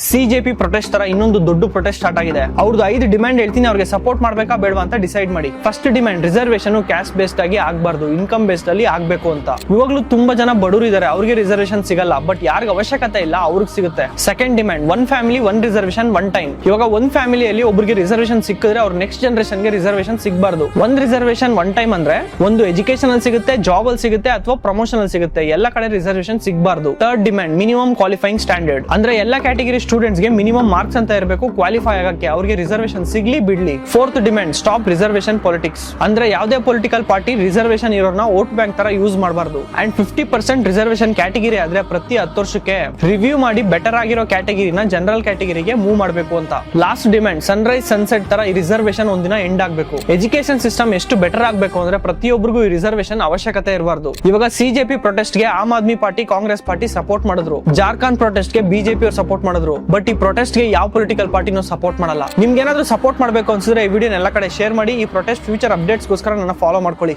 CJP protest ತರ ಇನ್ನೊಂದು ದೊಡ್ಡ ಪ್ರೊಟೆಸ್ಟ್ ಸ್ಟಾರ್ಟ್ ಆಗಿದೆ. ಅವ್ರದ್ದು 5 ಡಿಮ್ಯಾಂಡ್ ಹೇಳ್ತೀನಿ, ಅವ್ರಿಗೆ ಸಪೋರ್ಟ್ ಮಾಡ್ಬೇಕಾ ಬೇಡವಾ ಅಂತ ಡಿಸೈಡ್ ಮಾಡಿ. First demand, reservation caste based ಆಗಿ ಆಗಬಾರ್ದು, ಇನ್ಕಮ್ ಬೇಸ್ಡ್ ಅಲ್ಲಿ ಆಗ್ಬೇಕು ಅಂತ. ಇವಾಗಲೂ ತುಂಬಾ ಜನ ಬಡವರು ಇದಾರೆ, ಅವ್ರಿಗೆ ರಿಸರ್ವೇಶನ್ ಸಿಗಲ್ಲ, ಬಟ್ ಯಾರಿಗೆ ಅವಶ್ಯಕತೆ ಇಲ್ಲ ಅವ್ರಿಗೆ ಸಿಗುತ್ತೆ. Second demand, 1 family 1 reservation 1 time. ಇವಾಗ 1 ಫ್ಯಾಮಿಲಿಯಲ್ಲಿ ಒಬ್ಬರಿಗೆ ರಿಸರ್ವೇಶನ್ ಸಿಕ್ಕಿದ್ರೆ ಅವ್ರ ನೆಕ್ಸ್ಟ್ ಜನರೇಷನ್ ಗೆ ರಿಸರ್ವೇಶನ್ ಸಿಗಬಾರ್ದು. 1 ರಿಸರ್ವೇಶನ್ 1 ಟೈಮ್ ಅಂದ್ರೆ ಒಂದು ಎಜುಕೇಶನ್ ಅಲ್ಲಿ ಸಿಗುತ್ತೆ, ಜಾಬ್ ಅಲ್ಲಿ ಸಿಗುತ್ತೆ ಅಥವಾ ಪ್ರಮೋಷನ್ ಅಲ್ಲಿ ಸಿಗುತ್ತೆ, ಎಲ್ಲ ಕಡೆ ರಿಸರ್ವೇಶನ್ ಸಿಗಬಾರ್ದು. Third demand, minimum qualifying standard, ಅಂದ್ರೆ ಎಲ್ಲ ಕ್ಯಾಟಗರಿ ಸ್ಟೂಡೆಂಟ್ಸ್ ಗೆ ಮಿನಿಮಮ್ ಮಾರ್ಕ್ಸ್ ಅಂತ ಇರಬೇಕು ಕ್ವಾಲಿಫೈ ಆಗಕ್ಕೆ, ಅವ್ರಿಗೆ ರಿಸರ್ವೇಶನ್ ಸಿಗ್ಲಿ ಬಿಡ್ಲಿ. Fourth demand, stop reservation politics, ಅಂದ್ರೆ ಯಾವುದೇ ಪೊಲಿಟಿಕಲ್ ಪಾರ್ಟಿ ರಿಸರ್ವೇಶನ್ ಇರೋರ್ನ ವೋಟ್ ಬ್ಯಾಂಕ್ ತರ ಯೂಸ್ ಮಾಡಬಾರ್ದು. ಅಂಡ್ 50% ರಿಸರ್ವೇಶನ್ ಕ್ಯಾಟಗರಿ ಆದ್ರೆ ಪ್ರತಿ 10 ವರ್ಷಕ್ಕೆ ರಿವ್ಯೂ ಮಾಡಿ ಬೆಟರ್ ಆಗಿರೋ ಕ್ಯಾಟಗರಿನ ಜನರಲ್ ಕ್ಯಾಟಗರಿಗೆ ಮೂವ್ ಮಾಡಬೇಕು ಅಂತ. ಲಾಸ್ಟ್ ಡಿಮ್ಯಾಂಡ್, ಸನ್ರೈಸ್ ಸನ್ಸೆಟ್ ತರ ಈ ರಿಸರ್ವೇಶನ್ ಒಂದಿನ ಎಂಡ್ ಆಗಬೇಕು. ಎಜುಕೇಶನ್ ಸಿಸ್ಟಮ್ ಎಷ್ಟು ಬೆಟರ್ ಆಗಬೇಕು ಅಂದ್ರೆ ಪ್ರತಿಯೊಬ್ಬರಿಗೂ ಈ ರಿಸರ್ವೇಶನ್ ಅವಶ್ಯಕತೆ ಇರಬಾರ್ದು. ಇವಾಗ ಸಿಜೆಪಿ ಪ್ರೊಟೆಸ್ಟ್ ಗೆ Aam Aadmi party, Congress party support ಮಾಡಿದ್ರು. ಜಾರ್ಖಂಡ್ ಪ್ರೊಟೆಸ್ಟ್ ಗೆ ಬಿಜೆಪಿ ಅವರು ಸಪೋರ್ಟ್ ಮಾಡಿದ್ರು. ಬಟ್ ಈ ಪ್ರೊಟೆಸ್ಟ್ ಗೆ ಯಾವ ಪೊಲಿಟಿಕಲ್ ಪಾರ್ಟಿನೂ ಸಪೋರ್ಟ್ ಮಾಡಲ್ಲ. ನಿಮ್ಗೆ ಏನಾದ್ರೂ ಸಪೋರ್ಟ್ ಮಾಡಬೇಕು ಅನ್ಸಿದ್ರೆ ಈ ವಿಡಿಯೋನ ಎಲ್ಲ ಕಡೆ ಶೇರ್ ಮಾಡಿ. ಈ ಪ್ರೊಟೆಸ್ಟ್ ಫ್ಯೂಚರ್ ಅಪ್ಡೇಟ್ಸ್ ಗೋಸ್ಕರ ನನ್ನ ಫಾಲೋ ಮಾಡ್ಕೊಳ್ಳಿ.